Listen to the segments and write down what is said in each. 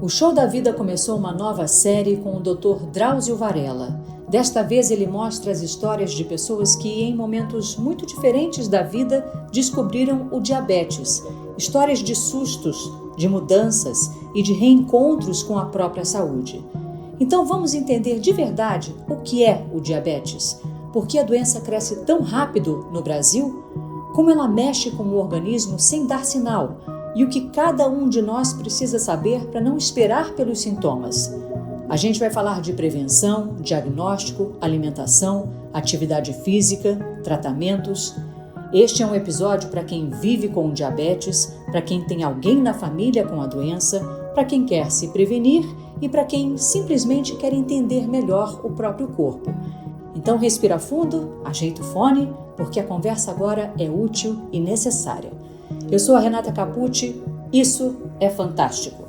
O Show da Vida começou uma nova série com o Dr. Drauzio Varela. Desta vez ele mostra as histórias de pessoas que, em momentos muito diferentes da vida, descobriram o diabetes. Histórias de sustos, de mudanças e de reencontros com a própria saúde. Então vamos entender de verdade o que é o diabetes. Por que a doença cresce tão rápido no Brasil? Como ela mexe com o organismo sem dar sinal? E o que cada um de nós precisa saber para não esperar pelos sintomas. A gente vai falar de prevenção, diagnóstico, alimentação, atividade física, tratamentos. Este é um episódio para quem vive com diabetes, para quem tem alguém na família com a doença, para quem quer se prevenir e para quem simplesmente quer entender melhor o próprio corpo. Então respira fundo, ajeita o fone, porque a conversa agora é útil e necessária. Eu sou a Renata Capucci, isso é fantástico.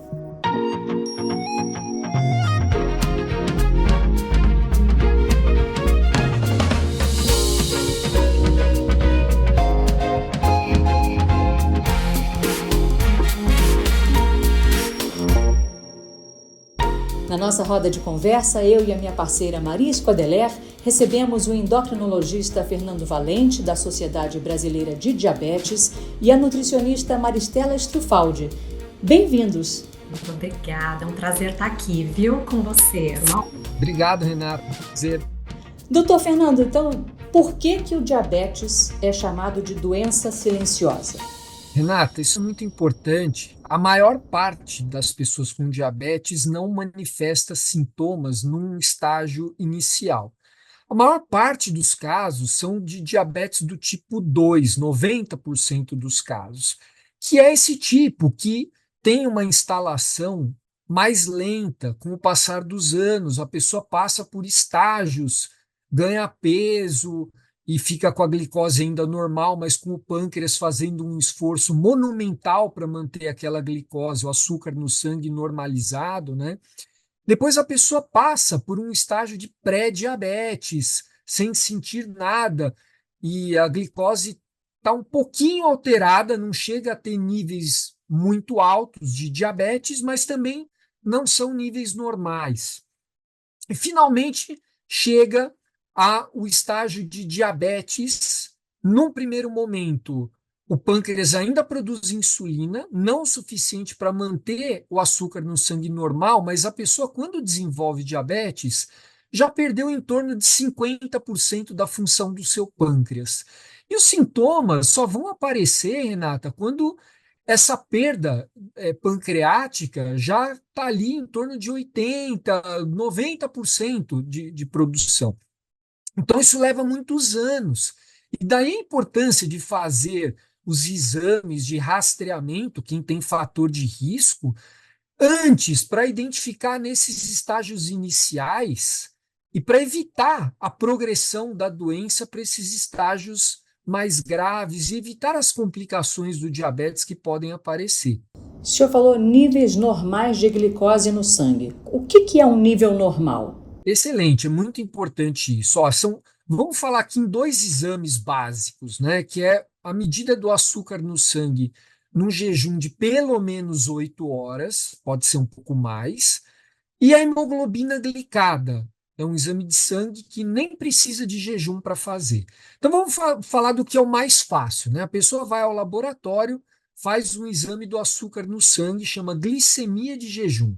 Na nossa roda de conversa, eu e a minha parceira Maria Scodeler recebemos o endocrinologista Fernando Valente, da Sociedade Brasileira de Diabetes, e a nutricionista Maristela Strufaldi. Bem-vindos! Muito obrigada, é um prazer estar aqui, viu, com você. Obrigado, Renata. Prazer. Doutor Fernando, então, por que o diabetes é chamado de doença silenciosa? Renata, isso é muito importante. A maior parte das pessoas com diabetes não manifesta sintomas num estágio inicial. A maior parte dos casos são de diabetes do tipo 2, 90% dos casos, que é esse tipo que tem uma instalação mais lenta com o passar dos anos. A pessoa passa por estágios, ganha peso e fica com a glicose ainda normal, mas com o pâncreas fazendo um esforço monumental para manter aquela glicose, o açúcar no sangue normalizado, né? Depois a pessoa passa por um estágio de pré-diabetes, sem sentir nada, e a glicose está um pouquinho alterada, não chega a ter níveis muito altos de diabetes, mas também não são níveis normais. E finalmente chega o estágio de diabetes. Num primeiro momento, o pâncreas ainda produz insulina, não o suficiente para manter o açúcar no sangue normal, mas a pessoa, quando desenvolve diabetes, já perdeu em torno de 50% da função do seu pâncreas. E os sintomas só vão aparecer, Renata, quando essa perda pancreática já está ali em torno de 80%, 90% de produção. Então, isso leva muitos anos. E daí a importância de fazer os exames de rastreamento, quem tem fator de risco, antes, para identificar nesses estágios iniciais e para evitar a progressão da doença para esses estágios mais graves e evitar as complicações do diabetes que podem aparecer. O senhor falou níveis normais de glicose no sangue. O que é um nível normal? Excelente, é muito importante isso. Vamos falar aqui em dois exames básicos, né? Que é a medida do açúcar no sangue num jejum de pelo menos 8 horas, pode ser um pouco mais, e a hemoglobina glicada. É um exame de sangue que nem precisa de jejum para fazer. Então vamos falar do que é o mais fácil, né? A pessoa vai ao laboratório, faz um exame do açúcar no sangue, chama glicemia de jejum.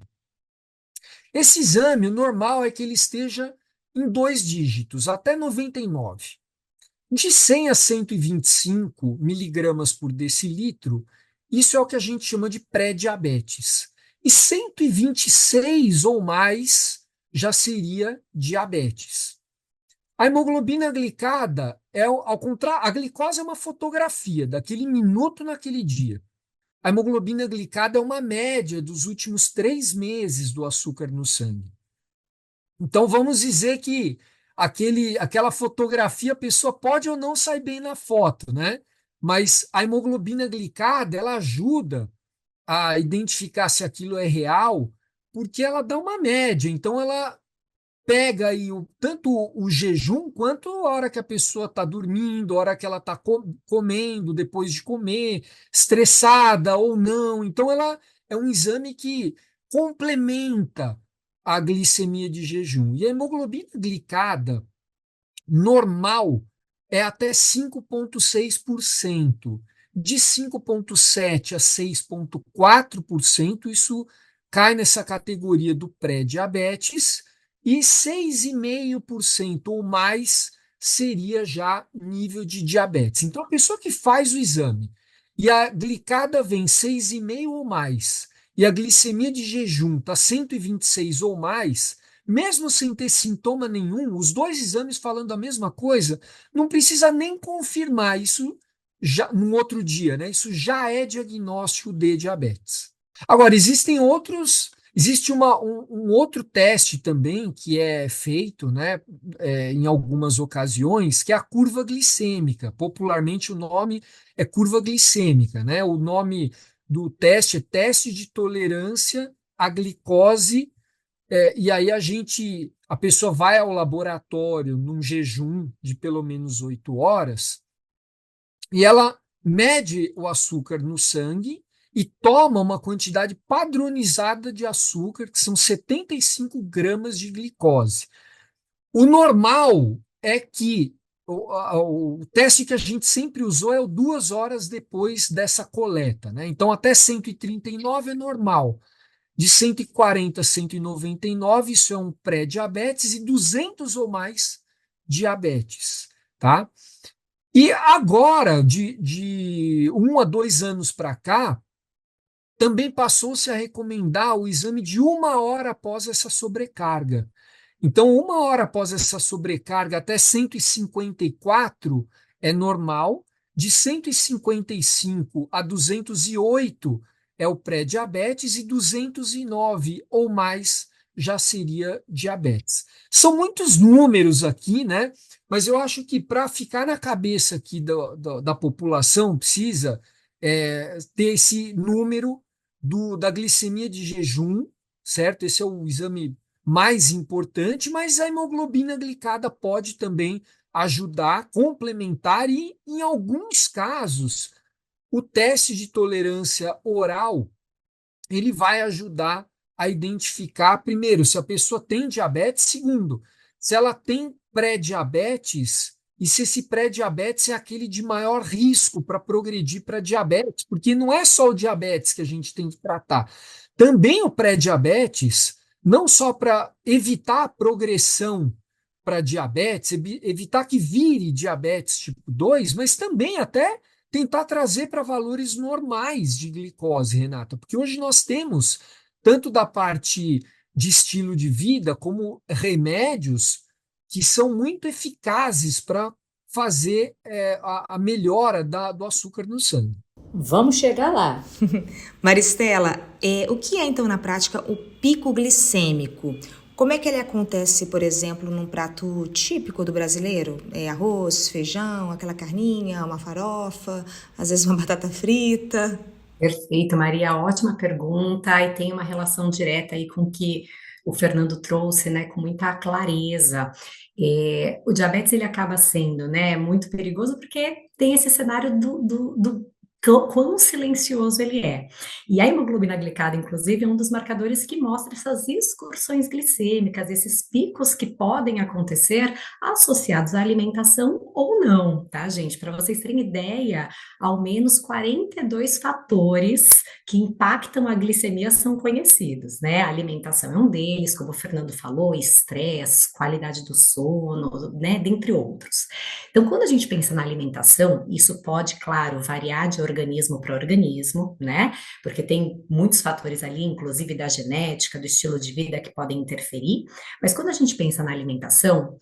Esse exame, o normal é que ele esteja em 2 dígitos, até 99. De 100 a 125 miligramas por decilitro, isso é o que a gente chama de pré-diabetes. E 126 ou mais já seria diabetes. A hemoglobina glicada ao contrário, a glicose é uma fotografia daquele minuto naquele dia. A hemoglobina glicada é uma média dos últimos 3 meses do açúcar no sangue. Então, vamos dizer que aquela fotografia, a pessoa pode ou não sair bem na foto, né? Mas a hemoglobina glicada, ela ajuda a identificar se aquilo é real, porque ela dá uma média. Então, ela pega aí tanto o jejum quanto a hora que a pessoa está dormindo, a hora que ela está comendo, depois de comer, estressada ou não. Então, ela é um exame que complementa a glicemia de jejum. E a hemoglobina glicada normal é até 5,6%. De 5,7% a 6,4%, isso cai nessa categoria do pré-diabetes, e 6,5% ou mais seria já nível de diabetes. Então, a pessoa que faz o exame e a glicada vem 6,5 ou mais, e a glicemia de jejum está 126 ou mais, mesmo sem ter sintoma nenhum, os dois exames falando a mesma coisa, não precisa nem confirmar isso já no outro dia, né? Isso já é diagnóstico de diabetes. Agora, existe um outro teste também que é feito, né, em algumas ocasiões, que é a curva glicêmica. Popularmente o nome é curva glicêmica, né? O nome do teste é teste de tolerância à glicose, e aí a pessoa vai ao laboratório num jejum de pelo menos 8 horas e ela mede o açúcar no sangue e toma uma quantidade padronizada de açúcar, que são 75 gramas de glicose. O normal é que o teste que a gente sempre usou é o 2 horas depois dessa coleta, né? Então, até 139 é normal. De 140 a 199, isso é um pré-diabetes, e 200 ou mais, diabetes, tá? E agora, de 1 a 2 anos para cá, também passou-se a recomendar o exame de 1 hora após essa sobrecarga. Então, 1 hora após essa sobrecarga, até 154 é normal, de 155 a 208 é o pré-diabetes, e 209 ou mais já seria diabetes. São muitos números aqui, né? Mas eu acho que para ficar na cabeça aqui da população, precisa ter esse número da glicemia de jejum, certo? Esse é o exame mais importante, mas a hemoglobina glicada pode também ajudar, complementar, e, em alguns casos, o teste de tolerância oral ele vai ajudar a identificar, primeiro, se a pessoa tem diabetes, segundo, se ela tem pré-diabetes e se esse pré-diabetes é aquele de maior risco para progredir para diabetes, porque não é só o diabetes que a gente tem que tratar, também o pré-diabetes, não só para evitar a progressão para diabetes, evitar que vire diabetes tipo 2, mas também até tentar trazer para valores normais de glicose, Renata, porque hoje nós temos, tanto da parte de estilo de vida, como remédios que são muito eficazes para fazer a melhora do açúcar no sangue. Vamos chegar lá. Maristela, o que é então na prática o pico glicêmico? Como é que ele acontece, por exemplo, num prato típico do brasileiro? Arroz, feijão, aquela carninha, uma farofa, às vezes uma batata frita. Perfeito, Maria, ótima pergunta, e tem uma relação direta aí com o que o Fernando trouxe, né, com muita clareza. O diabetes, ele acaba sendo, né, muito perigoso porque tem esse cenário do quão silencioso ele é. E a hemoglobina glicada, inclusive, é um dos marcadores que mostra essas excursões glicêmicas, esses picos que podem acontecer associados à alimentação ou não, tá, gente? Para vocês terem ideia, ao menos 42 fatores que impactam a glicemia são conhecidos, né? A alimentação é um deles, como o Fernando falou, estresse, qualidade do sono, né? Dentre outros. Então, quando a gente pensa na alimentação, isso pode, claro, variar de organismo para organismo, né? Porque tem muitos fatores ali, inclusive da genética, do estilo de vida, que podem interferir. Mas quando a gente pensa na alimentação,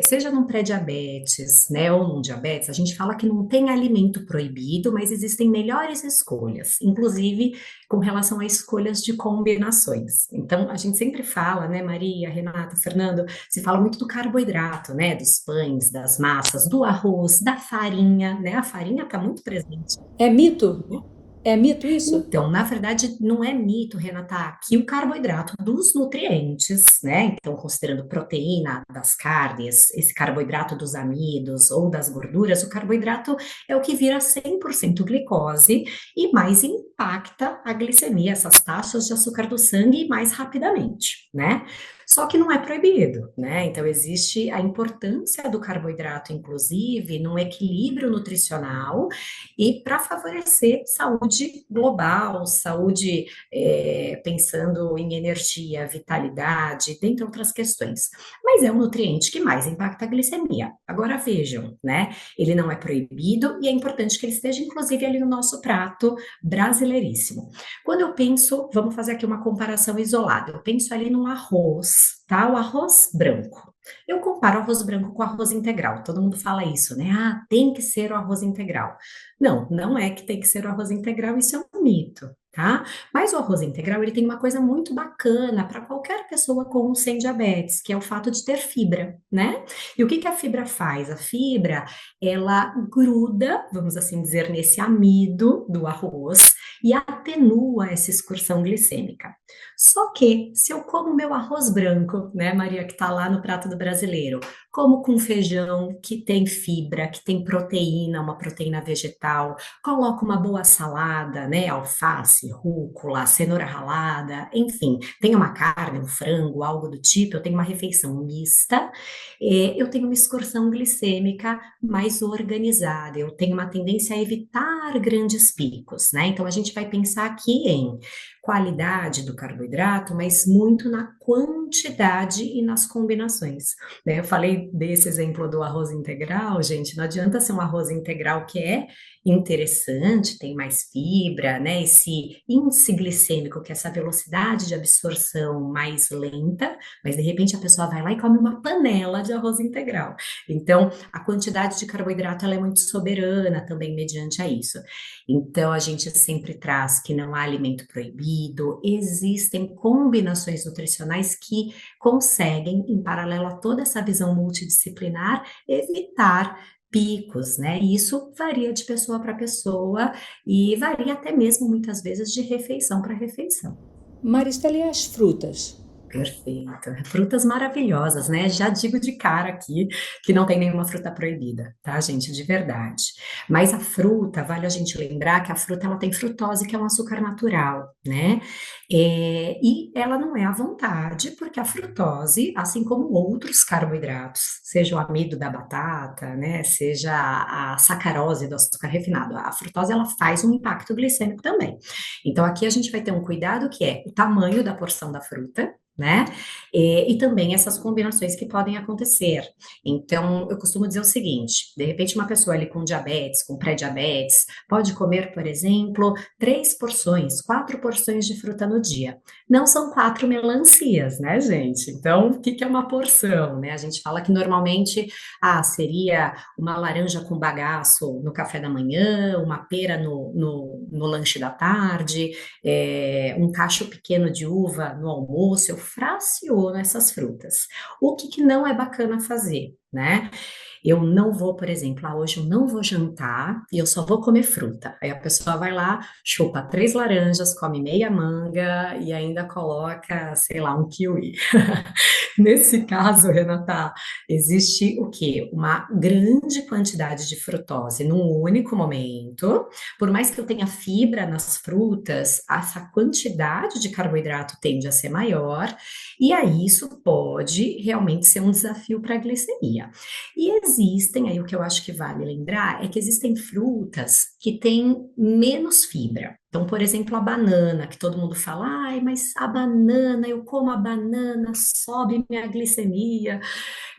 seja num pré-diabetes, né, ou num diabetes, a gente fala que não tem alimento proibido, mas existem melhores escolhas, inclusive com relação a escolhas de combinações. Então, a gente sempre fala, né, Maria, Renata, Fernando, se fala muito do carboidrato, né, dos pães, das massas, do arroz, da farinha, né, a farinha está muito presente. É mito? É mito isso? Então, na verdade, não é mito, Renata, que o carboidrato dos nutrientes, né? Então, considerando proteína das carnes, esse carboidrato dos amidos ou das gorduras, o carboidrato é o que vira 100% glicose e mais impacta a glicemia, essas taxas de açúcar do sangue mais rapidamente, né? Só que não é proibido, né? Então, existe a importância do carboidrato, inclusive, num equilíbrio nutricional e para favorecer saúde global, saúde, pensando em energia, vitalidade, dentre outras questões. Mas é um nutriente que mais impacta a glicemia. Agora, vejam, né? Ele não é proibido e é importante que ele esteja, inclusive, ali no nosso prato brasileiríssimo. Quando eu penso, vamos fazer aqui uma comparação isolada, eu penso ali num arroz, tá? O arroz branco. Eu comparo o arroz branco com o arroz integral. Todo mundo fala isso, né? Ah, tem que ser o arroz integral. Não, não é que tem que ser o arroz integral, isso é um mito, tá? Mas o arroz integral, ele tem uma coisa muito bacana para qualquer pessoa com ou sem diabetes, que é o fato de ter fibra, né? E o que que a fibra faz? A fibra, ela gruda, vamos assim dizer, nesse amido do arroz e atenua essa excursão glicêmica. Só que, se eu como meu arroz branco, né, Maria, que está lá no prato do brasileiro, como com feijão que tem fibra, que tem proteína, uma proteína vegetal, coloco uma boa salada, né, alface, rúcula, cenoura ralada, enfim, tem uma carne, um frango, algo do tipo, eu tenho uma refeição mista, eu tenho uma excursão glicêmica mais organizada, eu tenho uma tendência a evitar grandes picos, né? Então a gente vai pensar aqui em qualidade do carboidrato, mas muito na quantidade e nas combinações, né? Eu falei desse exemplo do arroz integral, gente, não adianta ser um arroz integral que é interessante, tem mais fibra, né? Esse índice glicêmico, que é essa velocidade de absorção mais lenta, mas de repente a pessoa vai lá e come uma panela de arroz integral. Então, a quantidade de carboidrato ela é muito soberana também mediante a isso. Então, a gente sempre traz que não há alimento proibido, existem combinações nutricionais que conseguem, em paralelo a toda essa visão multidisciplinar, evitar picos, né? E isso varia de pessoa para pessoa e varia até mesmo muitas vezes de refeição para refeição. Maristela, e as frutas? Perfeito. Frutas maravilhosas, né? Já digo de cara aqui que não tem nenhuma fruta proibida, tá, gente? De verdade. Mas a fruta, vale a gente lembrar que a fruta ela tem frutose, que é um açúcar natural, né? E ela não é à vontade, porque a frutose, assim como outros carboidratos, seja o amido da batata, né? Seja a sacarose do açúcar refinado, a frutose ela faz um impacto glicêmico também. Então aqui a gente vai ter um cuidado que é o tamanho da porção da fruta, né? E também essas combinações que podem acontecer. Então, eu costumo dizer o seguinte: de repente, uma pessoa ali com diabetes, com pré-diabetes, pode comer, por exemplo, 3 porções, 4 porções de fruta no dia. Não são 4 melancias, né, gente? Então, o que que é uma porção, né? A gente fala que normalmente, seria uma laranja com bagaço no café da manhã, uma pera no lanche da tarde, um cacho pequeno de uva no almoço, eu fraciono essas frutas. O que que não é bacana fazer, né? Eu não vou, por exemplo, hoje eu não vou jantar e eu só vou comer fruta. Aí a pessoa vai lá, chupa 3 laranjas, come meia manga e ainda coloca, sei lá, um kiwi. Nesse caso, Renata, existe o quê? Uma grande quantidade de frutose num único momento. Por mais que eu tenha fibra nas frutas, essa quantidade de carboidrato tende a ser maior, e aí isso pode realmente ser um desafio para a glicemia. E existem, aí o que eu acho que vale lembrar é que existem frutas que têm menos fibra. Então, por exemplo, a banana, que todo mundo fala, ai, mas a banana, eu como a banana, sobe minha glicemia.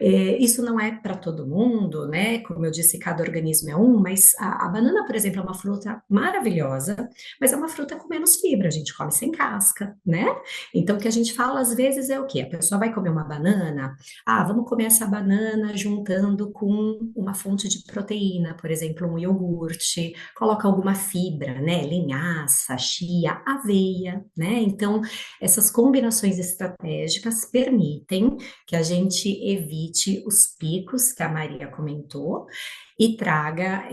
Isso não é para todo mundo, né? Como eu disse, cada organismo é um, mas a banana, por exemplo, é uma fruta maravilhosa, mas é uma fruta com menos fibra, a gente come sem casca, né? Então, o que a gente fala às vezes é o quê? A pessoa vai comer uma banana, vamos comer essa banana juntando com uma fonte de proteína, por exemplo, um iogurte, coloca alguma fibra, né? Linhaça, chia, aveia, né? Então, essas combinações estratégicas permitem que a gente evite os picos que a Maria comentou e traga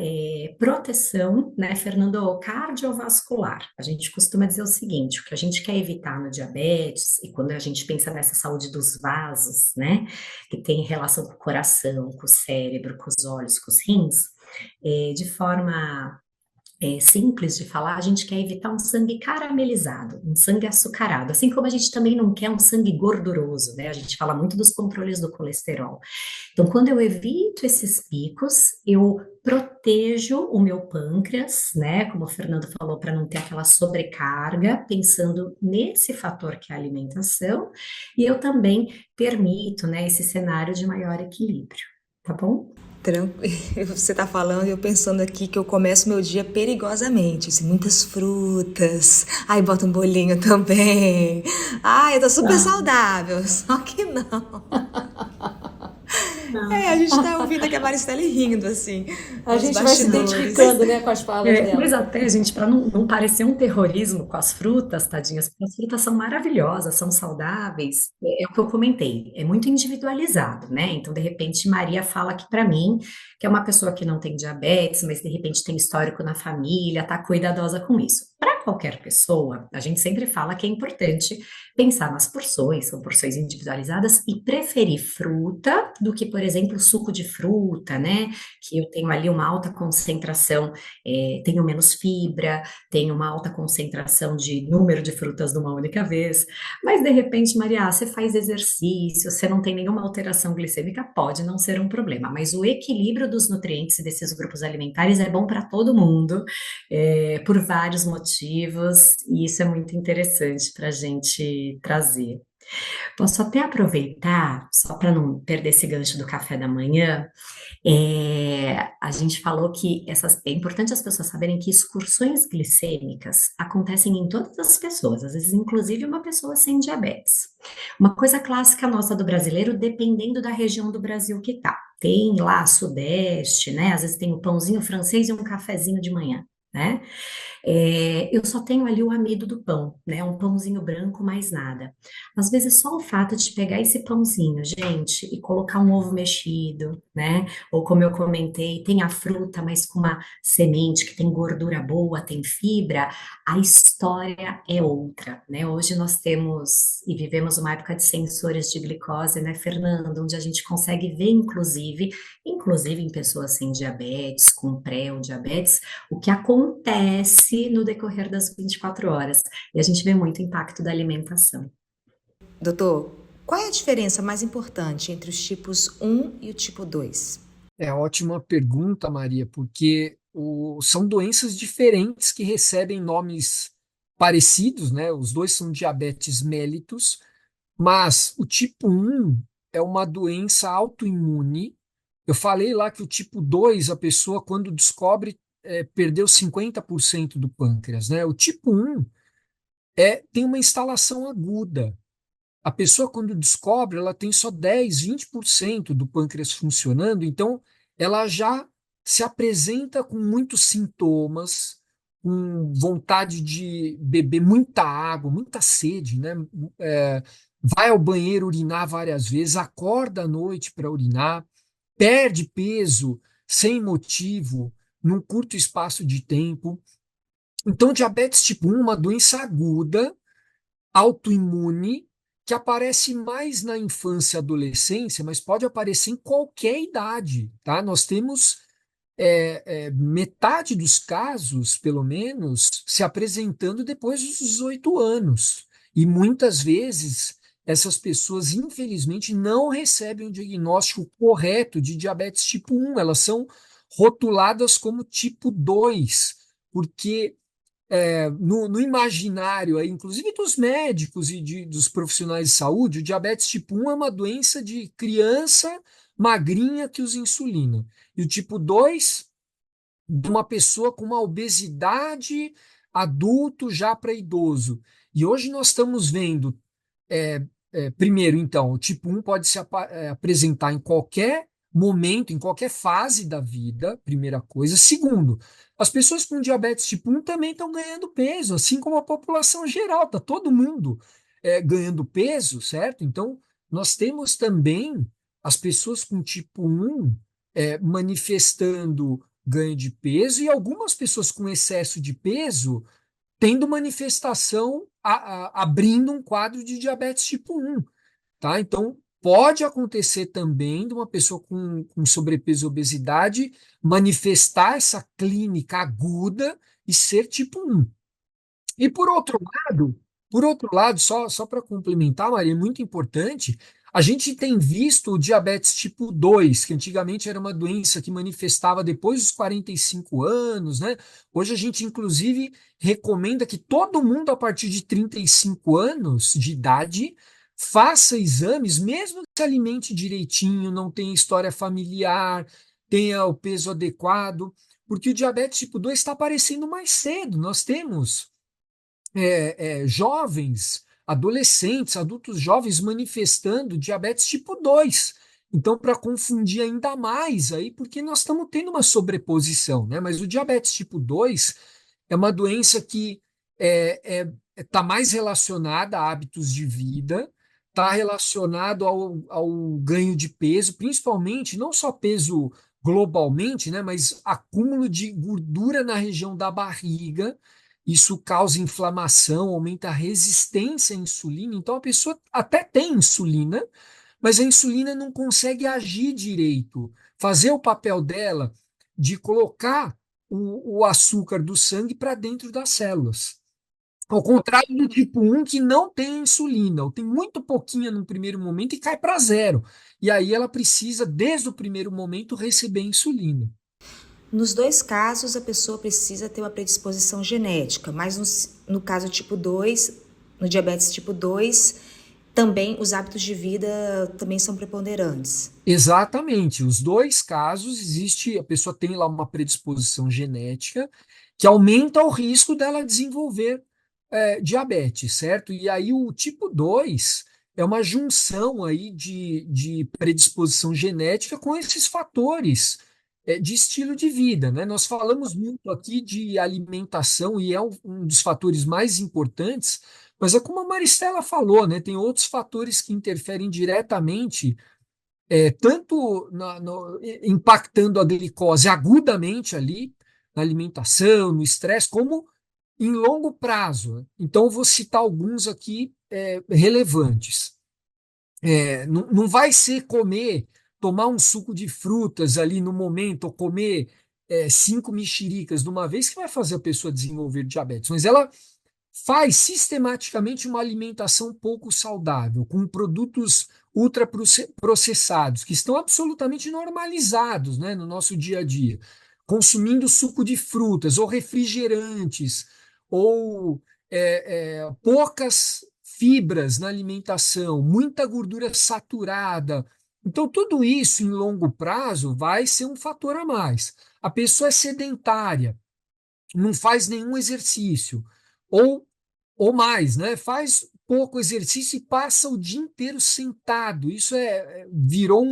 proteção, né, Fernando, cardiovascular. A gente costuma dizer o seguinte: o que a gente quer evitar no diabetes, e quando a gente pensa nessa saúde dos vasos, né, que tem relação com o coração, com o cérebro, com os olhos, com os rins, de forma simples de falar, a gente quer evitar um sangue caramelizado, um sangue açucarado, assim como a gente também não quer um sangue gorduroso, né? A gente fala muito dos controles do colesterol. Então, quando eu evito esses picos, eu protejo o meu pâncreas, né? Como o Fernando falou, para não ter aquela sobrecarga, pensando nesse fator que é a alimentação, e eu também permito, né, esse cenário de maior equilíbrio, tá bom? Você tá falando e eu pensando aqui que eu começo meu dia perigosamente, assim, muitas frutas. Ai, bota um bolinho também. Ai, eu tô super saudável. Só que não. A gente tá ouvindo aqui a Maristela rindo, assim, A nos gente vai se bastidores. identificando, né, com as falas Mas dela. até, gente, para não parecer um terrorismo com as frutas, tadinhas, porque as frutas são maravilhosas, são saudáveis, é o que eu comentei, é muito individualizado, né? Então, de repente, Maria fala aqui para mim, que é uma pessoa que não tem diabetes, mas de repente tem histórico na família, tá cuidadosa com isso. Para qualquer pessoa, a gente sempre fala que é importante pensar nas porções, são porções individualizadas, e preferir fruta do que, por exemplo, suco de fruta, né? Que eu tenho ali uma alta concentração, tenho menos fibra, tenho uma alta concentração de número de frutas numa única vez. Mas de repente, Maria, você faz exercício, você não tem nenhuma alteração glicêmica, pode não ser um problema. Mas o equilíbrio dos nutrientes desses grupos alimentares é bom para todo mundo, por vários motivos, e isso é muito interessante para a gente trazer. Posso até aproveitar, só para não perder esse gancho do café da manhã, a gente falou que é importante as pessoas saberem que excursões glicêmicas acontecem em todas as pessoas, às vezes, inclusive, uma pessoa sem diabetes. Uma coisa clássica nossa do brasileiro, dependendo da região do Brasil que tá. Tem lá Sudeste, né? Às vezes tem o pãozinho francês e um cafezinho de manhã, né? Eu só tenho ali o amido do pão, né? Um pãozinho branco, mais nada. Às vezes, só o fato de pegar esse pãozinho, gente, e colocar um ovo mexido, né? Ou como eu comentei, tem a fruta, mas com uma semente que tem gordura boa, tem fibra, a história é outra, né? Hoje nós temos e vivemos uma época de sensores de glicose, né, Fernando? Onde a gente consegue ver, inclusive em pessoas sem diabetes, com pré ou diabetes, o que acontece no decorrer das 24 horas. E a gente vê muito impacto da alimentação. Doutor, qual é a diferença mais importante entre os tipos 1 e o tipo 2? É ótima pergunta, Maria, porque são doenças diferentes que recebem nomes parecidos, né? Os dois são diabetes mellitus, mas o tipo 1 é uma doença autoimune. Eu falei lá que o tipo 2 a pessoa, quando descobre, perdeu 50% do pâncreas, né? O tipo 1 tem uma instalação aguda. A pessoa, quando descobre, ela tem só 10, 20% do pâncreas funcionando, então ela já se apresenta com muitos sintomas, com vontade de beber muita água, muita sede, né? É, vai ao banheiro urinar várias vezes, acorda à noite para urinar, perde peso sem motivo, num curto espaço de tempo. Então, diabetes tipo 1 é uma doença aguda, autoimune, que aparece mais na infância e adolescência, mas pode aparecer em qualquer idade, tá? Nós temos metade dos casos, pelo menos, se apresentando depois dos 18 anos. E muitas vezes essas pessoas, infelizmente, não recebem o diagnóstico correto de diabetes tipo 1, elas são rotuladas como tipo 2, porque no imaginário, aí, inclusive dos médicos e dos profissionais de saúde, o diabetes tipo 1 é uma doença de criança magrinha que usa insulina. E o tipo 2, de uma pessoa com uma obesidade adulto já para idoso. E hoje nós estamos vendo, primeiro, então, o tipo 1 pode se apresentar em qualquer momento, em qualquer fase da vida, primeira coisa. Segundo, as pessoas com diabetes tipo 1 também estão ganhando peso, assim como a população geral, está todo mundo ganhando peso, certo? Então, nós temos também as pessoas com tipo 1 manifestando ganho de peso e algumas pessoas com excesso de peso tendo manifestação, abrindo um quadro de diabetes tipo 1, tá? Então, pode acontecer também de uma pessoa com sobrepeso e obesidade manifestar essa clínica aguda e ser tipo 1. E por outro lado, só para complementar, Maria, é muito importante, a gente tem visto o diabetes tipo 2, que antigamente era uma doença que manifestava depois dos 45 anos, né? Hoje a gente, inclusive, recomenda que todo mundo a partir de 35 anos de idade faça exames, mesmo que se alimente direitinho, não tenha história familiar, tenha o peso adequado, porque o diabetes tipo 2 está aparecendo mais cedo. Nós temos jovens, adolescentes, adultos jovens manifestando diabetes tipo 2. Então, para confundir ainda mais aí, porque nós estamos tendo uma sobreposição, né? Mas o diabetes tipo 2 é uma doença que está mais relacionada a hábitos de vida, está relacionado ao ganho de peso, principalmente, não só peso globalmente, né? Mas acúmulo de gordura na região da barriga. Isso causa inflamação, aumenta a resistência à insulina. Então, a pessoa até tem insulina, mas a insulina não consegue agir direito, fazer o papel dela de colocar o açúcar do sangue para dentro das células. Ao contrário do tipo 1, que não tem insulina, ou tem muito pouquinha no primeiro momento e cai para zero. E aí ela precisa, desde o primeiro momento, receber insulina. Nos dois casos, a pessoa precisa ter uma predisposição genética, mas no caso tipo 2, no diabetes tipo 2, também os hábitos de vida também são preponderantes. Exatamente. Os dois casos, a pessoa tem lá uma predisposição genética que aumenta o risco dela desenvolver diabetes, certo? E aí o tipo 2 é uma junção aí de predisposição genética com esses fatores de estilo de vida, né? Nós falamos muito aqui de alimentação e é um dos fatores mais importantes, mas é como a Maristela falou, né? Tem outros fatores que interferem diretamente tanto impactando a glicose agudamente ali, na alimentação, no estresse, como em longo prazo. Então, vou citar alguns aqui relevantes. Não vai ser tomar um suco de frutas ali no momento, ou comer 5 mexericas de uma vez que vai fazer a pessoa desenvolver diabetes, mas ela faz sistematicamente uma alimentação pouco saudável, com produtos ultraprocessados, que estão absolutamente normalizados, né, no nosso dia a dia, consumindo suco de frutas ou refrigerantes, ou poucas fibras na alimentação, muita gordura saturada. Então, tudo isso em longo prazo vai ser um fator a mais. A pessoa é sedentária, não faz nenhum exercício, ou, ou mais, né? Faz pouco exercício e passa o dia inteiro sentado. Isso virou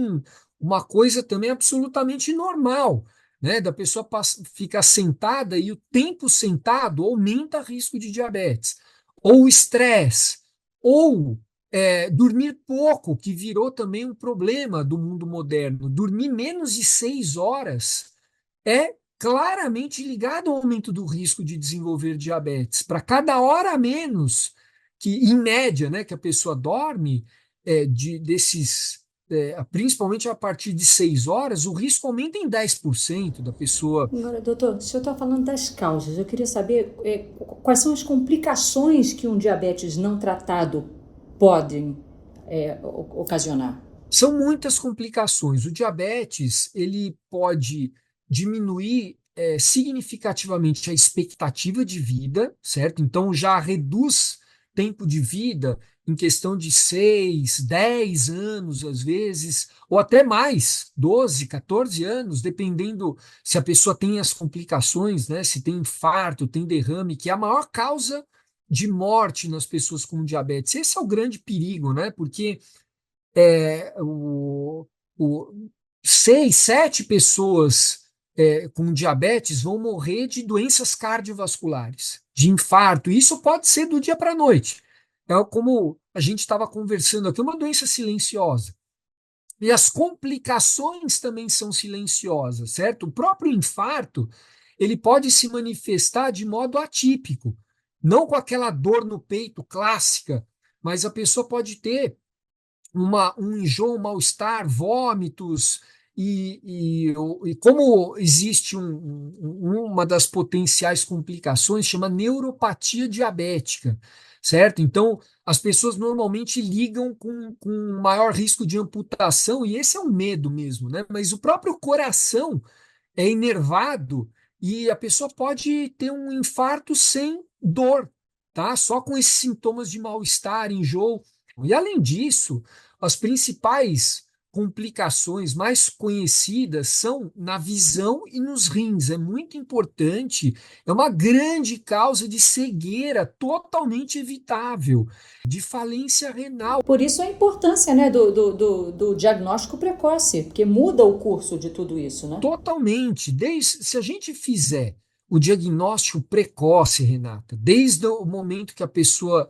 uma coisa também absolutamente normal, né? Da pessoa ficar sentada e o tempo sentado aumenta o risco de diabetes. Ou o estresse, ou dormir pouco, que virou também um problema do mundo moderno. Dormir menos de 6 horas é claramente ligado ao aumento do risco de desenvolver diabetes. Para cada hora a menos que, em média, né, que a pessoa dorme, principalmente a partir de 6 horas, o risco aumenta em 10% da pessoa. Agora, doutor, o senhor está falando das causas. Eu queria saber quais são as complicações que um diabetes não tratado podem ocasionar. São muitas complicações. O diabetes ele pode diminuir significativamente a expectativa de vida, certo? Então já reduz tempo de vida em questão de 6, 10 anos, às vezes, ou até mais, 12, 14 anos, dependendo se a pessoa tem as complicações, né? Se tem infarto, tem derrame, que é a maior causa de morte nas pessoas com diabetes. Esse é o grande perigo, né? Porque é, o, o, 6, 7 pessoas com diabetes vão morrer de doenças cardiovasculares, de infarto. Isso pode ser do dia para a noite. É como a gente estava conversando aqui, uma doença silenciosa. E as complicações também são silenciosas, certo? O próprio infarto, ele pode se manifestar de modo atípico, não com aquela dor no peito clássica, mas a pessoa pode ter um enjoo, um mal-estar, vômitos, e como existe uma das potenciais complicações, chama neuropatia diabética, certo? Então, as pessoas normalmente ligam com maior risco de amputação, e esse é um medo mesmo, né? Mas o próprio coração é enervado e a pessoa pode ter um infarto sem dor, tá? Só com esses sintomas de mal-estar, enjoo. E além disso, as principais complicações mais conhecidas são na visão e nos rins. É muito importante, é uma grande causa de cegueira totalmente evitável, de falência renal. Por isso a importância, né, do diagnóstico precoce, porque muda o curso de tudo isso, né? Totalmente. Se a gente fizer o diagnóstico precoce, Renata, desde o momento que a pessoa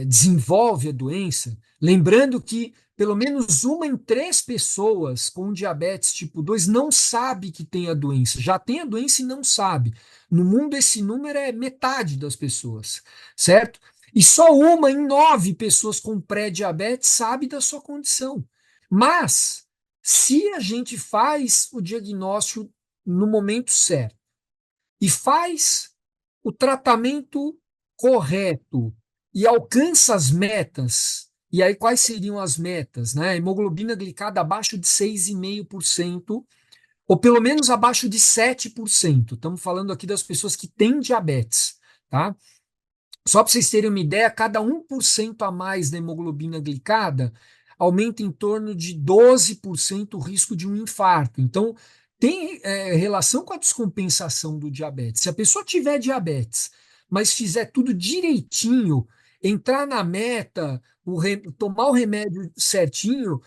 desenvolve a doença, lembrando que pelo menos 1 em 3 pessoas com diabetes tipo 2 não sabe que tem a doença, já tem a doença e não sabe. No mundo, esse número é metade das pessoas, certo? E só 1 em 9 pessoas com pré-diabetes sabe da sua condição. Mas se a gente faz o diagnóstico no momento certo e faz o tratamento correto e alcança as metas, e aí quais seriam as metas, né? Hemoglobina glicada abaixo de 6,5%, ou pelo menos abaixo de 7%. Estamos falando aqui das pessoas que têm diabetes, tá? Só para vocês terem uma ideia, cada 1% a mais da hemoglobina glicada aumenta em torno de 12% o risco de um infarto. Então, tem relação com a descompensação do diabetes. Se a pessoa tiver diabetes, mas fizer tudo direitinho, entrar na meta, tomar o remédio certinho,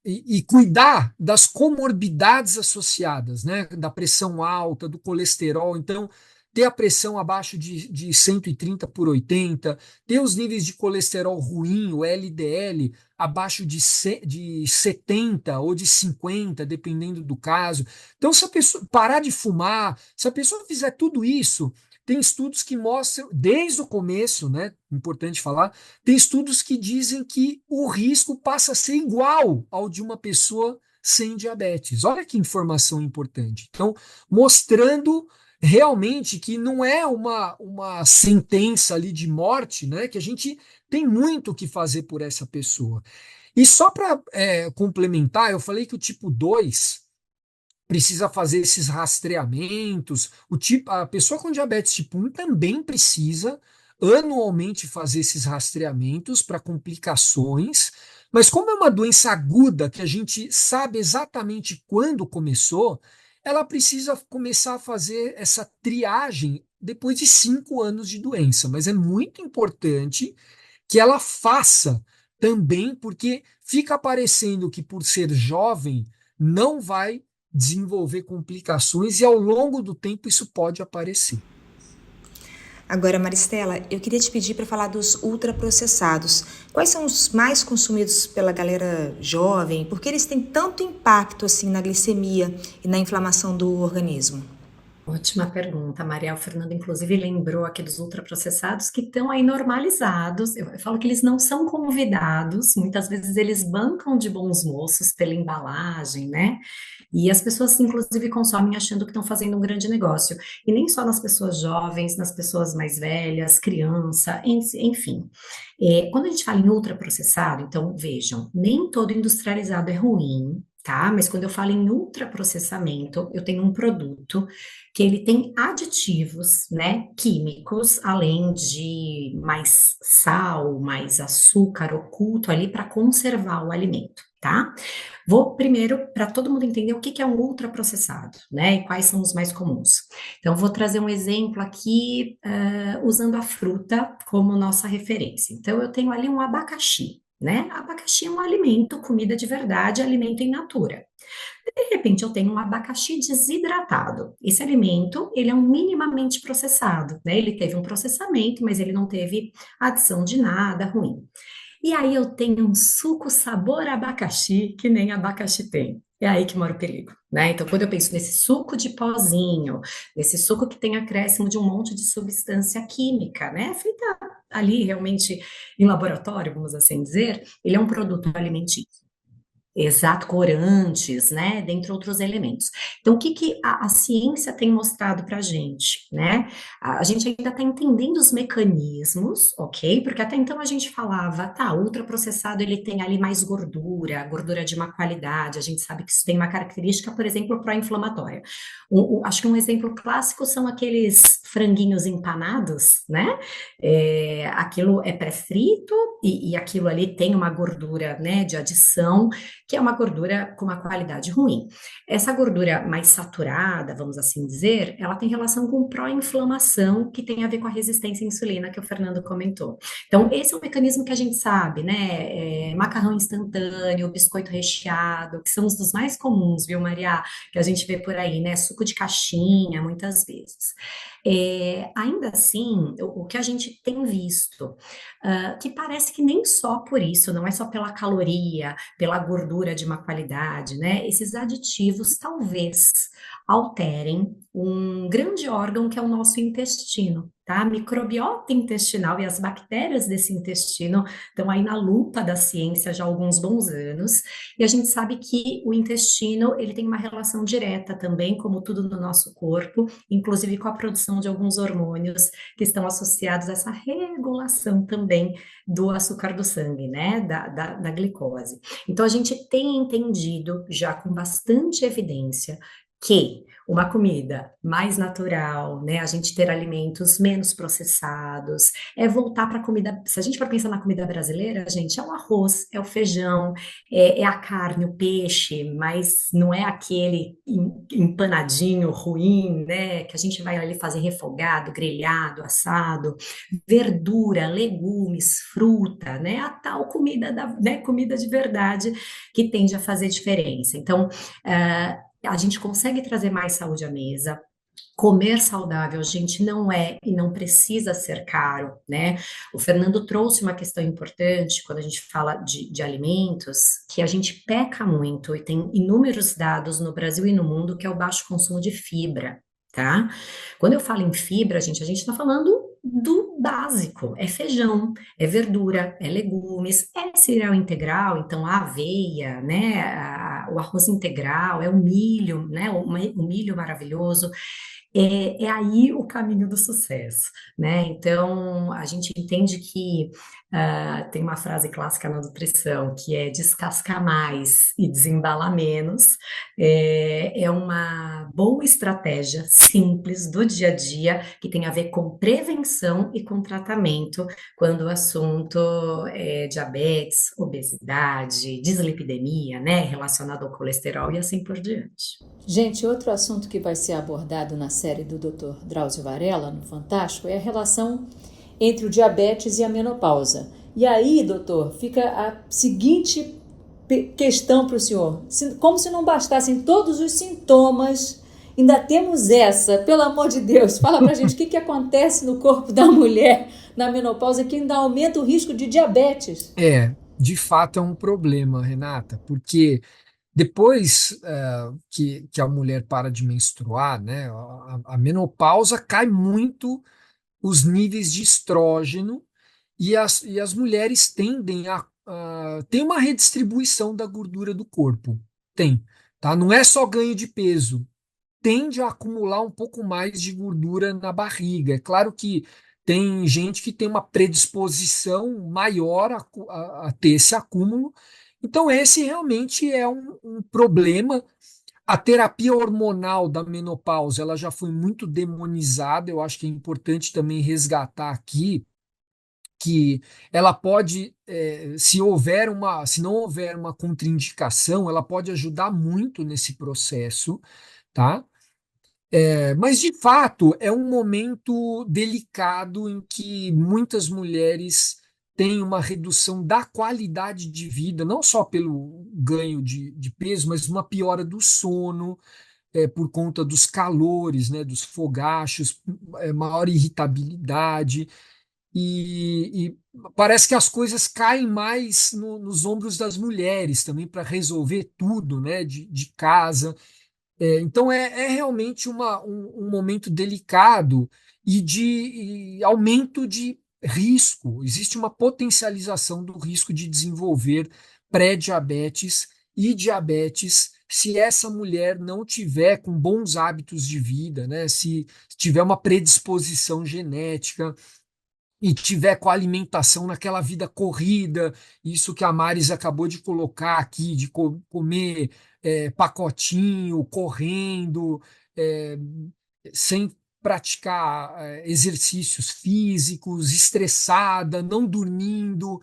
e cuidar das comorbidades associadas, né? Da pressão alta, do colesterol. Então, ter a pressão abaixo de 130/80, ter os níveis de colesterol ruim, o LDL, abaixo de 70 ou de 50, dependendo do caso. Então, se a pessoa parar de fumar, se a pessoa fizer tudo isso, tem estudos que mostram, desde o começo, né? Importante falar, tem estudos que dizem que o risco passa a ser igual ao de uma pessoa sem diabetes. Olha que informação importante. Então, mostrando realmente que não é uma sentença ali de morte, né? Que a gente tem muito o que fazer por essa pessoa. E só para complementar, eu falei que o tipo 2 precisa fazer esses rastreamentos. A pessoa com diabetes tipo 1 também precisa anualmente fazer esses rastreamentos para complicações, mas como é uma doença aguda que a gente sabe exatamente quando começou, ela precisa começar a fazer essa triagem depois de 5 anos de doença. Mas é muito importante que ela faça também, porque fica parecendo que por ser jovem não vai desenvolver complicações e ao longo do tempo isso pode aparecer. Agora, Maristela, eu queria te pedir para falar dos ultraprocessados. Quais são os mais consumidos pela galera jovem? Por que eles têm tanto impacto assim na glicemia e na inflamação do organismo? Ótima pergunta, Maria. O Fernando, inclusive, lembrou aqui dos ultraprocessados que estão aí normalizados. Eu falo que eles não são convidados, muitas vezes eles bancam de bons moços pela embalagem, né? E as pessoas, inclusive, consomem achando que estão fazendo um grande negócio. E nem só nas pessoas jovens, nas pessoas mais velhas, criança, enfim. Quando a gente fala em ultraprocessado, então vejam, nem todo industrializado é ruim, tá? Mas quando eu falo em ultraprocessamento, eu tenho um produto que ele tem aditivos, né, químicos, além de mais sal, mais açúcar oculto ali para conservar o alimento, tá? Vou primeiro para todo mundo entender o que é um ultraprocessado, né, e quais são os mais comuns. Então, vou trazer um exemplo aqui, usando a fruta como nossa referência. Então, eu tenho ali um abacaxi, né? Abacaxi é um alimento, comida de verdade, alimento in natura. De repente, eu tenho um abacaxi desidratado. Esse alimento, ele é um minimamente processado, né? Ele teve um processamento, mas ele não teve adição de nada ruim. E aí eu tenho um suco sabor abacaxi que nem abacaxi tem. É aí que mora o perigo, né? Então, quando eu penso nesse suco de pozinho, nesse suco que tem acréscimo de um monte de substância química, né? Feita ali realmente em laboratório, vamos assim dizer, ele é um produto alimentício. Exato, corantes, né, dentre outros elementos. Então, o que que a ciência tem mostrado para a gente, né? A gente ainda está entendendo os mecanismos, ok? Porque até então a gente falava, tá, ultraprocessado ele tem ali mais gordura, gordura de má qualidade, a gente sabe que isso tem uma característica, por exemplo, pró-inflamatória. Acho que um exemplo clássico são aqueles franguinhos empanados, né? Aquilo é pré-frito e aquilo ali tem uma gordura, né, de adição, que é uma gordura com uma qualidade ruim. Essa gordura mais saturada, vamos assim dizer, ela tem relação com pró-inflamação, que tem a ver com a resistência à insulina, que o Fernando comentou. Então, esse é um mecanismo que a gente sabe, né? Macarrão instantâneo, biscoito recheado, que são os dos mais comuns, viu, Maria? Que a gente vê por aí, né? Suco de caixinha, muitas vezes. Ainda assim, o que a gente tem visto, que parece que nem só por isso, não é só pela caloria, pela gordura de má qualidade, né? Esses aditivos talvez alterem um grande órgão que é o nosso intestino, tá? A microbiota intestinal e as bactérias desse intestino estão aí na lupa da ciência já há alguns bons anos, e a gente sabe que o intestino, ele tem uma relação direta também, como tudo no nosso corpo, inclusive com a produção de alguns hormônios que estão associados a essa regulação também do açúcar do sangue, né? Da glicose. Então, a gente tem entendido já com bastante evidência que uma comida mais natural, né, a gente ter alimentos menos processados, é voltar para a comida. Se a gente for pensar na comida brasileira, gente, é o arroz, é o feijão, é a carne, o peixe, mas não é aquele empanadinho ruim, né, que a gente vai ali fazer refogado, grelhado, assado, verdura, legumes, fruta, né, a tal comida né, comida de verdade que tende a fazer diferença. Então, a gente consegue trazer mais saúde à mesa. Comer saudável, gente, não é e não precisa ser caro, né? O Fernando trouxe uma questão importante quando a gente fala de alimentos, que a gente peca muito e tem inúmeros dados no Brasil e no mundo que é o baixo consumo de fibra, tá? Quando eu falo em fibra, gente, a gente está falando do básico, é feijão, é verdura, é legumes, é cereal integral, então a aveia, né, o arroz integral, é o milho, né, o milho maravilhoso, é aí o caminho do sucesso, né? Então, a gente entende que tem uma frase clássica na nutrição que é descascar mais e desembalar menos. É uma boa estratégia simples do dia a dia que tem a ver com prevenção e com tratamento quando o assunto é diabetes, obesidade, dislipidemia, né? Relacionado ao colesterol e assim por diante. Gente, outro assunto que vai ser abordado na série do Dr. Drauzio Varella, no Fantástico, é a relação entre o diabetes e a menopausa. E aí, doutor, fica a seguinte questão para o senhor. Como se não bastassem todos os sintomas, ainda temos essa, pelo amor de Deus, fala pra gente o que acontece no corpo da mulher na menopausa que ainda aumenta o risco de diabetes. De fato é um problema, Renata, porque depois que a mulher para de menstruar, né, a menopausa cai muito os níveis de estrógeno e as mulheres tendem a ter uma redistribuição da gordura do corpo. Tem, tá? Não é só ganho de peso, tende a acumular um pouco mais de gordura na barriga. É claro que tem gente que tem uma predisposição maior a ter esse acúmulo. Então, esse realmente é um problema. A terapia hormonal da menopausa, ela já foi muito demonizada. Eu acho que é importante também resgatar aqui que ela pode, se não houver uma contraindicação, ela pode ajudar muito nesse processo, tá? Mas, de fato, é um momento delicado em que muitas mulheres têm uma redução da qualidade de vida, não só pelo ganho de peso, mas uma piora do sono, por conta dos calores, né, dos fogachos, maior irritabilidade. e parece que as coisas caem mais nos ombros das mulheres também para resolver tudo, né, de casa. Então é realmente um momento delicado e aumento de risco. Existe uma potencialização do risco de desenvolver pré-diabetes e diabetes se essa mulher não tiver com bons hábitos de vida, né? Se tiver uma predisposição genética e tiver com a alimentação naquela vida corrida, isso que a Maris acabou de colocar aqui, de comer pacotinho, correndo, é, sem praticar exercícios físicos, estressada, não dormindo.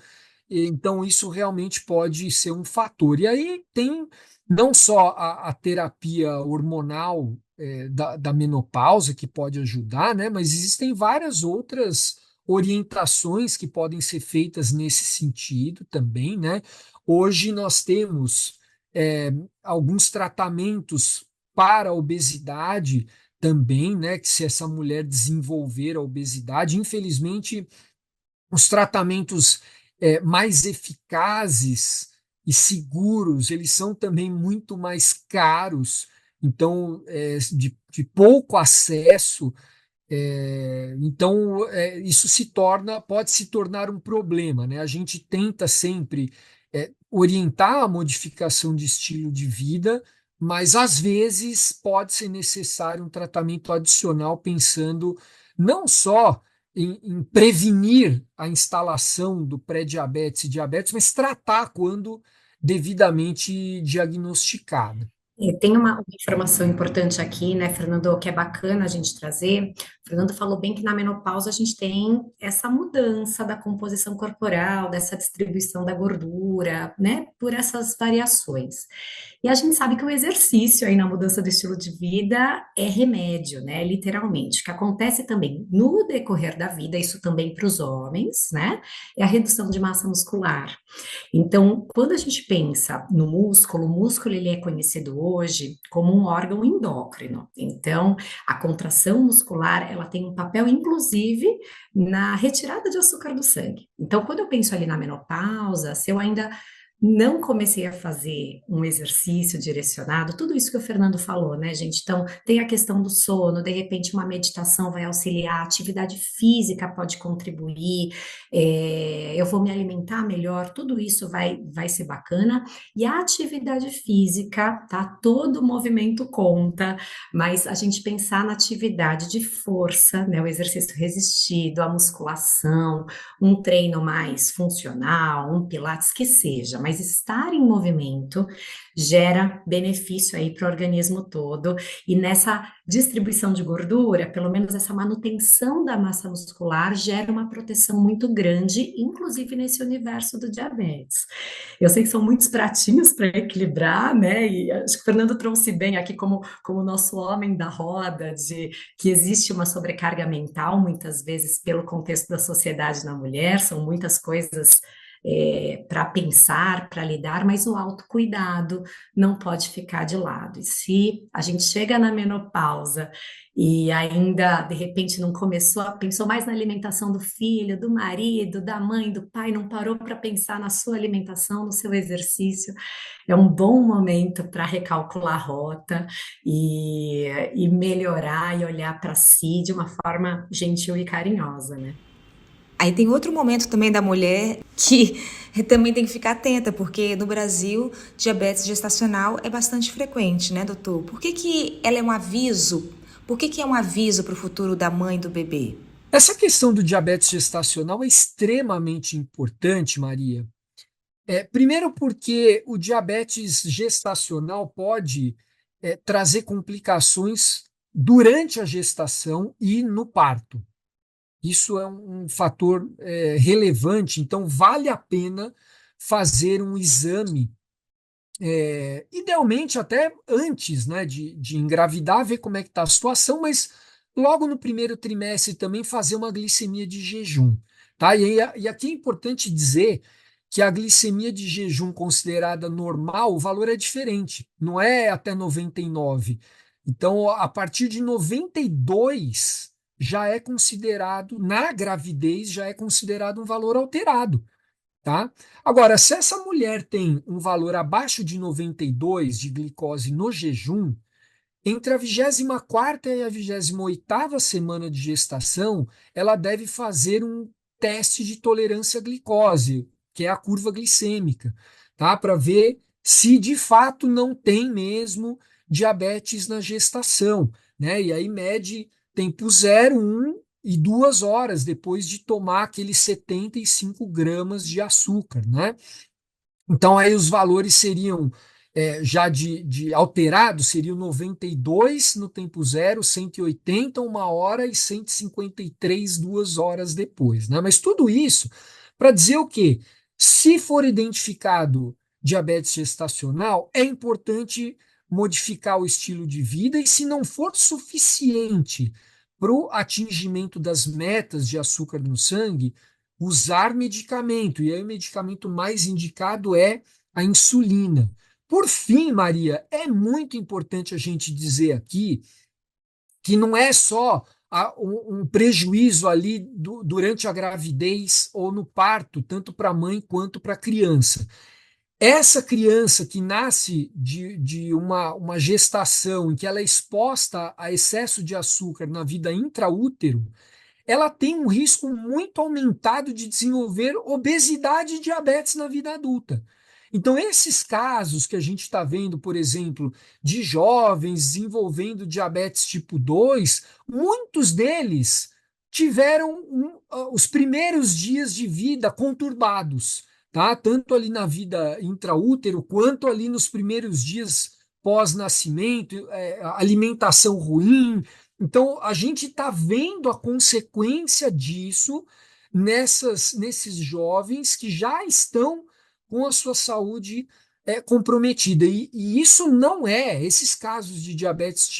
Então, isso realmente pode ser um fator. E aí tem não só a terapia hormonal da menopausa, que pode ajudar, né? Mas existem várias outras orientações que podem ser feitas nesse sentido também, né? Hoje nós temos alguns tratamentos para a obesidade também, né? Que se essa mulher desenvolver a obesidade, infelizmente, os tratamentos mais eficazes e seguros, eles são também muito mais caros, então, de pouco acesso. Então, isso pode se tornar um problema, né? A gente tenta sempre orientar a modificação de estilo de vida, mas às vezes pode ser necessário um tratamento adicional, pensando não só em prevenir a instalação do pré-diabetes e diabetes, mas tratar quando devidamente diagnosticada. Tem uma informação importante aqui, né, Fernando, que é bacana a gente trazer. O Fernando falou bem que na menopausa a gente tem essa mudança da composição corporal, dessa distribuição da gordura, né, por essas variações. E a gente sabe que o exercício aí na mudança do estilo de vida é remédio, né, literalmente. O que acontece também no decorrer da vida, isso também para os homens, né, é a redução de massa muscular. Então, quando a gente pensa no músculo, o músculo ele é conhecido hoje como um órgão endócrino. Então, a contração muscular, ela tem um papel, inclusive, na retirada de açúcar do sangue. Então, quando eu penso ali na menopausa, se eu ainda não comecei a fazer um exercício direcionado, tudo isso que o Fernando falou, né, gente? Então, tem a questão do sono, de repente, uma meditação vai auxiliar, a atividade física pode contribuir, eu vou me alimentar melhor, tudo isso vai ser bacana. E a atividade física, tá? Todo movimento conta, mas a gente pensar na atividade de força, né? O exercício resistido, a musculação, um treino mais funcional, um pilates que seja, mas estar em movimento gera benefício aí para o organismo todo, e nessa distribuição de gordura, pelo menos essa manutenção da massa muscular gera uma proteção muito grande, inclusive nesse universo do diabetes. Eu sei que são muitos pratinhos para equilibrar, né? E acho que o Fernando trouxe bem aqui como nosso homem da roda, de que existe uma sobrecarga mental, muitas vezes, pelo contexto da sociedade na mulher, são muitas coisas para pensar, para lidar, mas o autocuidado não pode ficar de lado. E se a gente chega na menopausa e ainda, de repente, não começou, pensou mais na alimentação do filho, do marido, da mãe, do pai, não parou para pensar na sua alimentação, no seu exercício, é um bom momento para recalcular a rota e melhorar e olhar para si de uma forma gentil e carinhosa, né? Aí tem outro momento também da mulher que também tem que ficar atenta, porque no Brasil, diabetes gestacional é bastante frequente, né, doutor? Por que que ela é um aviso? Por que que é um aviso para o futuro da mãe e do bebê? Essa questão do diabetes gestacional é extremamente importante, Maria. Primeiro porque o diabetes gestacional pode trazer complicações durante a gestação e no parto. Isso é um fator relevante, então vale a pena fazer um exame, idealmente até antes, né, de engravidar, ver como é que está a situação, mas logo no primeiro trimestre também fazer uma glicemia de jejum. Tá? E aqui é importante dizer que a glicemia de jejum considerada normal, o valor é diferente, não é até 99. Então, a partir de 92 já é considerado, na gravidez, já é considerado um valor alterado, tá? Agora, se essa mulher tem um valor abaixo de 92 de glicose no jejum, entre a 24ª e a 28ª semana de gestação, ela deve fazer um teste de tolerância à glicose, que é a curva glicêmica, tá? Para ver se de fato não tem mesmo diabetes na gestação, né? E aí mede tempo 0, 1 e 2 horas depois de tomar aqueles 75 gramas de açúcar, né? Então, aí os valores seriam já de alterado, seriam 92 no tempo 0, 180 1 hora e 153 2 horas depois, né? Mas tudo isso para dizer o quê? Se for identificado diabetes gestacional, é importante modificar o estilo de vida e, se não for suficiente para o atingimento das metas de açúcar no sangue, usar medicamento, e aí o medicamento mais indicado é a insulina. Por fim, Maria, é muito importante a gente dizer aqui que não é só um prejuízo ali durante a gravidez ou no parto, tanto para a mãe quanto para a criança. Essa criança que nasce de uma gestação em que ela é exposta a excesso de açúcar na vida intraútero, ela tem um risco muito aumentado de desenvolver obesidade e diabetes na vida adulta. Então, esses casos que a gente está vendo, por exemplo, de jovens desenvolvendo diabetes tipo 2, muitos deles tiveram os primeiros dias de vida conturbados, tá? Tanto ali na vida intraútero, quanto ali nos primeiros dias pós-nascimento, alimentação ruim. Então, a gente está vendo a consequência disso nesses jovens que já estão com a sua saúde comprometida. E isso não esses casos de diabetes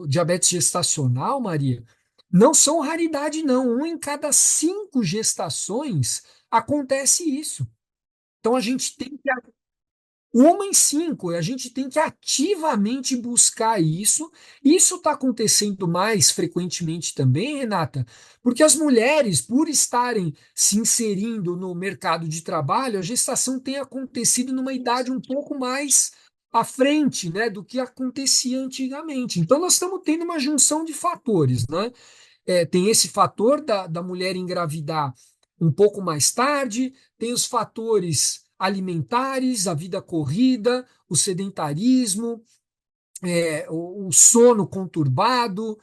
diabetes gestacional, Maria, não são raridade, não. 1 em cada 5 gestações acontece isso. Então, a gente tem que 1 em 5, a gente tem que ativamente buscar isso. Isso está acontecendo mais frequentemente também, Renata, porque as mulheres, por estarem se inserindo no mercado de trabalho, a gestação tem acontecido numa idade um pouco mais à frente, né, do que acontecia antigamente. Então, nós estamos tendo uma junção de fatores, né? Tem esse fator da mulher engravidar um pouco mais tarde, tem os fatores alimentares, a vida corrida, o sedentarismo, o sono conturbado,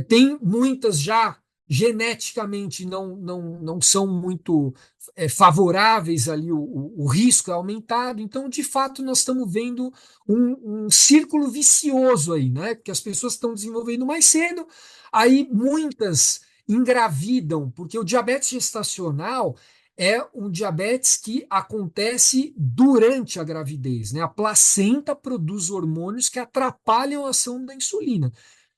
tem muitas já geneticamente não são muito favoráveis ali, o risco é aumentado. Então, de fato, nós estamos vendo um círculo vicioso aí, né? Porque as pessoas estão desenvolvendo mais cedo, aí muitas engravidam, porque o diabetes gestacional é um diabetes que acontece durante a gravidez, né? A placenta produz hormônios que atrapalham a ação da insulina.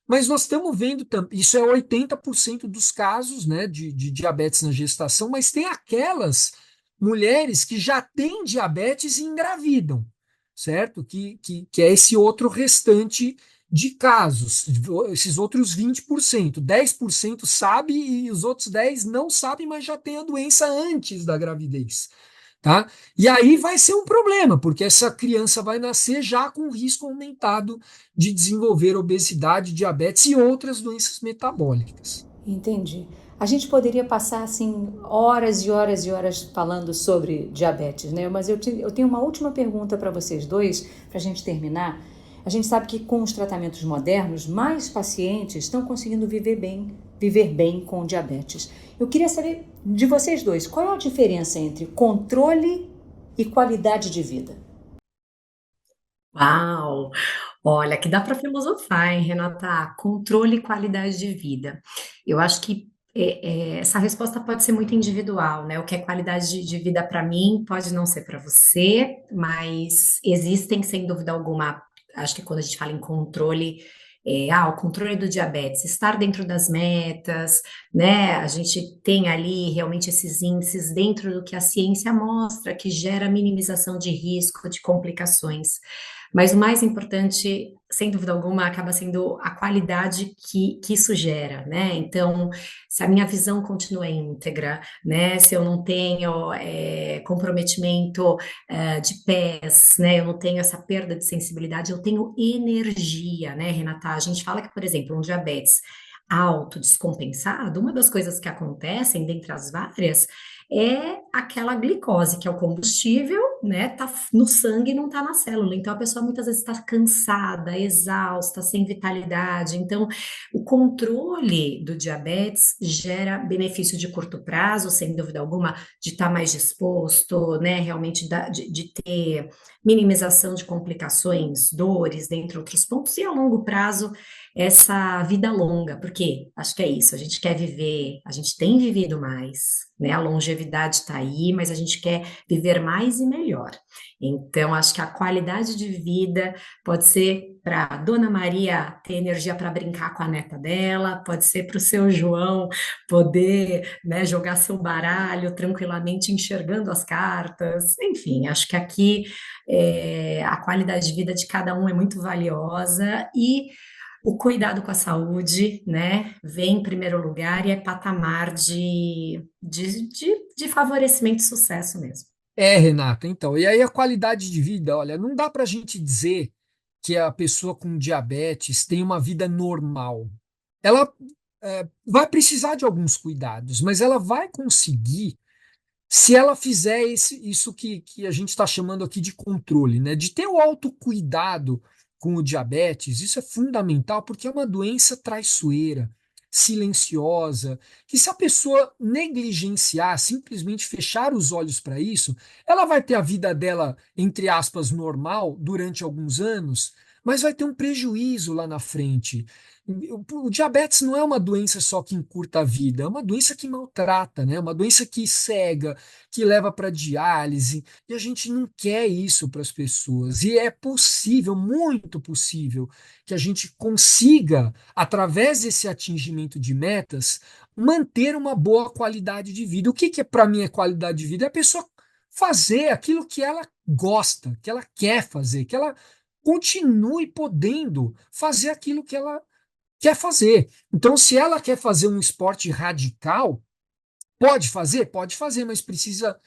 Mas nós estamos vendo, isso é 80% dos casos, né, de diabetes na gestação, mas tem aquelas mulheres que já têm diabetes e engravidam, certo? Que é esse outro restante de casos, esses outros 20%. 10% sabe e os outros 10% não sabem, mas já tem a doença antes da gravidez. Tá? E aí vai ser um problema, porque essa criança vai nascer já com risco aumentado de desenvolver obesidade, diabetes e outras doenças metabólicas. Entendi. A gente poderia passar assim horas e horas e horas falando sobre diabetes, né? Mas eu tenho uma última pergunta para vocês dois, para a gente terminar. A gente sabe que com os tratamentos modernos, mais pacientes estão conseguindo viver bem com diabetes. Eu queria saber de vocês dois, qual é a diferença entre controle e qualidade de vida? Uau! Olha, que dá para filosofar, hein, Renata? Controle e qualidade de vida. Eu acho que essa resposta pode ser muito individual, né? O que é qualidade de vida para mim pode não ser para você, mas existem, sem dúvida alguma, acho que quando a gente fala em controle, o controle do diabetes, estar dentro das metas, né? A gente tem ali realmente esses índices dentro do que a ciência mostra, que gera minimização de risco, de complicações. Mas o mais importante sem dúvida alguma, acaba sendo a qualidade que isso gera, né? Então, se a minha visão continua íntegra, né? Se eu não tenho comprometimento de pés, né? Eu não tenho essa perda de sensibilidade, eu tenho energia, né, Renata? A gente fala que, por exemplo, um diabetes alto, descompensado, uma das coisas que acontecem, dentre as várias, é aquela glicose, que é o combustível, né? Tá no sangue e não tá na célula. Então a pessoa muitas vezes está cansada, exausta, sem vitalidade. Então, o controle do diabetes gera benefício de curto prazo, sem dúvida alguma, de estar mais disposto, né? Realmente de ter minimização de complicações, dores, dentre outros pontos, e a longo prazo essa vida longa, porque acho que é isso, a gente quer viver, a gente tem vivido mais, né? A longevidade está aí, mas a gente quer viver mais e melhor. Então, acho que a qualidade de vida pode ser para a Dona Maria ter energia para brincar com a neta dela, pode ser para o seu João poder, né, jogar seu baralho tranquilamente enxergando as cartas. Enfim, acho que aqui a qualidade de vida de cada um é muito valiosa e o cuidado com a saúde, né, vem em primeiro lugar e é patamar de favorecimento e sucesso mesmo. Renata, então, e aí a qualidade de vida, olha, não dá para a gente dizer que a pessoa com diabetes tem uma vida normal. Ela vai precisar de alguns cuidados, mas ela vai conseguir se ela fizer isso que a gente está chamando aqui de controle, né? De ter o autocuidado com o diabetes, isso é fundamental porque é uma doença traiçoeira, silenciosa, que se a pessoa negligenciar, simplesmente fechar os olhos para isso, ela vai ter a vida dela, entre aspas, normal durante alguns anos, mas vai ter um prejuízo lá na frente. O diabetes não é uma doença só que encurta a vida, é uma doença que maltrata, né? Uma doença que cega, que leva para diálise, e a gente não quer isso para as pessoas. E é possível, muito possível, que a gente consiga, através desse atingimento de metas, manter uma boa qualidade de vida. O que para mim é qualidade de vida? É a pessoa fazer aquilo que ela gosta, que ela quer fazer, que ela continue podendo fazer aquilo que ela quer fazer. Então, se ela quer fazer um esporte radical, pode fazer, mas precisa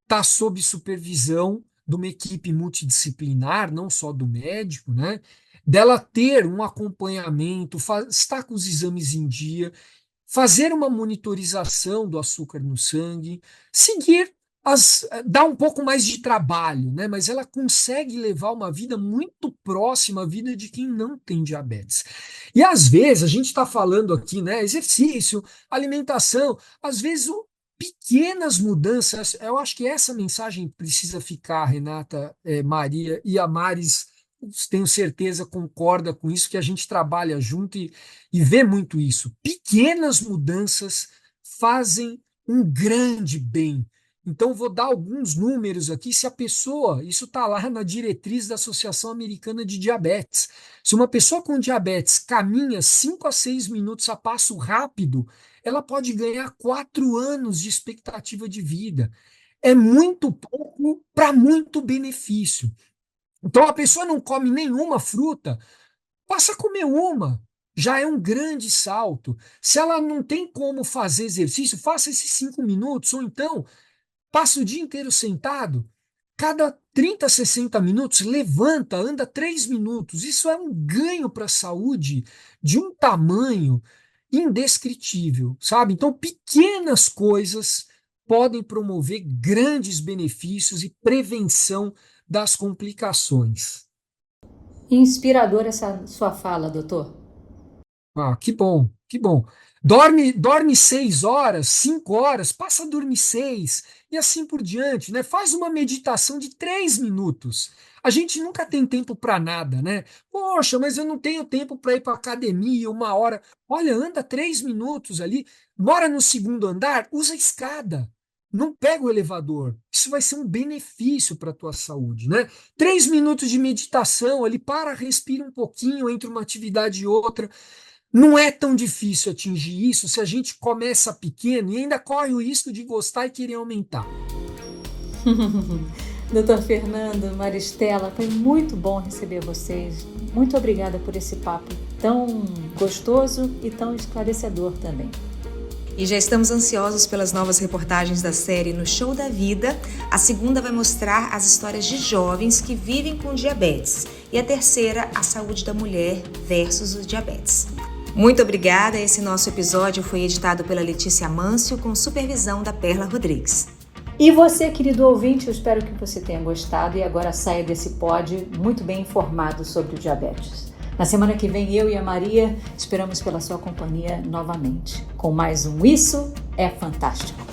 estar sob supervisão de uma equipe multidisciplinar, não só do médico, né? Dela ter um acompanhamento, estar com os exames em dia, fazer uma monitorização do açúcar no sangue, seguir dá um pouco mais de trabalho, né? Mas ela consegue levar uma vida muito próxima à vida de quem não tem diabetes. E às vezes a gente está falando aqui, né? Exercício, alimentação, às vezes pequenas mudanças. Eu acho que essa mensagem precisa ficar, Renata, Maria e a Maris. Tenho certeza, concorda com isso, que a gente trabalha junto e vê muito isso. Pequenas mudanças fazem um grande bem. Então, vou dar alguns números aqui. Se a pessoa, isso está lá na diretriz da Associação Americana de Diabetes, se uma pessoa com diabetes caminha 5 a 6 minutos a passo rápido, ela pode ganhar 4 anos de expectativa de vida. É muito pouco para muito benefício. Então, a pessoa não come nenhuma fruta, passa a comer uma. Já é um grande salto. Se ela não tem como fazer exercício, faça esses 5 minutos, ou então passa o dia inteiro sentado. Cada 30, 60 minutos, levanta, anda 3 minutos. Isso é um ganho para a saúde de um tamanho indescritível, sabe? Então, pequenas coisas podem promover grandes benefícios e prevenção das complicações. Inspiradora essa sua fala, doutor. Ah, que bom, que bom. Dorme 6 horas, 5 horas, passa a dormir 6 e assim por diante, né? Faz uma meditação de 3 minutos. A gente nunca tem tempo para nada, né? Poxa, mas eu não tenho tempo para ir para academia 1 hora. Olha, anda 3 minutos ali, mora no segundo andar, usa a escada. Não pega o elevador. Isso vai ser um benefício para a tua saúde, né? 3 minutos de meditação ali, respira um pouquinho entre uma atividade e outra. Não é tão difícil atingir isso se a gente começa pequeno e ainda corre o risco de gostar e querer aumentar. Doutor Fernando, Maristela, foi muito bom receber vocês. Muito obrigada por esse papo tão gostoso e tão esclarecedor também. E já estamos ansiosos pelas novas reportagens da série No Show da Vida. A segunda vai mostrar as histórias de jovens que vivem com diabetes. E a terceira, a saúde da mulher versus o diabetes. Muito obrigada. Esse nosso episódio foi editado pela Letícia Mâncio com supervisão da Perla Rodrigues. E você, querido ouvinte, eu espero que você tenha gostado e agora saia desse pod muito bem informado sobre o diabetes. Na semana que vem, eu e a Maria esperamos pela sua companhia novamente, com mais um Isso é Fantástico.